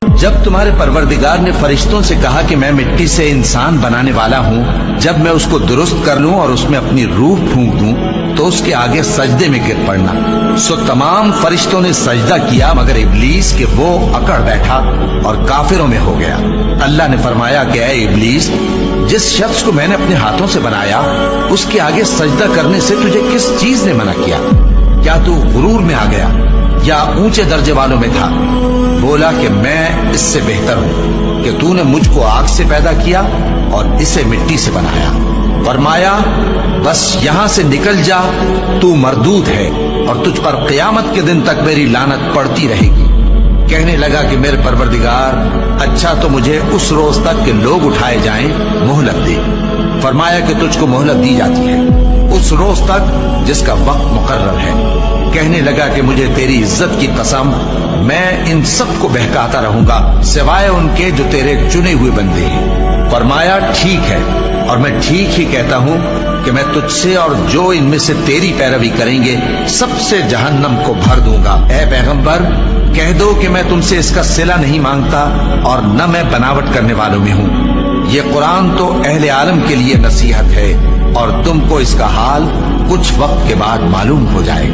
جب تمہارے پروردگار نے فرشتوں سے کہا کہ میں مٹی سے انسان بنانے والا ہوں، جب میں اس کو درست کر لوں اور اس میں اپنی روح پھونک دوں تو اس کے آگے سجدے میں گر پڑنا، سو تمام فرشتوں نے سجدہ کیا مگر ابلیس کہ وہ اکڑ بیٹھا اور کافروں میں ہو گیا۔ اللہ نے فرمایا کہ اے ابلیس، جس شخص کو میں نے اپنے ہاتھوں سے بنایا اس کے آگے سجدہ کرنے سے تجھے کس چیز نے منع کیا؟ کیا تو غرور میں آ گیا یا اونچے درجے والوں میں تھا؟ بولا کہ میں اس سے بہتر ہوں کہ تو نے مجھ کو آگ سے پیدا کیا اور اسے مٹی سے بنایا۔ فرمایا بس یہاں سے نکل جا، تو مردود ہے اور تجھ پر قیامت کے دن تک میری لعنت پڑتی رہے گی۔ کہنے لگا کہ میرے پروردگار، اچھا تو مجھے اس روز تک کہ لوگ اٹھائے جائیں مہلت دے۔ فرمایا کہ تجھ کو مہلت دی جاتی ہے اس روز تک جس کا وقت مقرر ہے۔ کہنے لگا کہ مجھے تیری عزت کی قسم، میں ان سب کو بہکاتا رہوں گا سوائے ان کے جو تیرے چنے ہوئے بندے ہیں۔ فرمایا ٹھیک ہے، اور میں ٹھیک ہی کہتا ہوں کہ میں تجھ سے اور جو ان میں سے تیری پیروی کریں گے سب سے جہنم کو بھر دوں گا۔ اے پیغمبر، کہہ دو کہ میں تم سے اس کا صلہ نہیں مانگتا اور نہ میں بناوٹ کرنے والوں میں ہوں۔ یہ قرآن تو اہل عالم کے لیے نصیحت ہے اور تم کو اس کا حال کچھ وقت کے بعد معلوم ہو جائے۔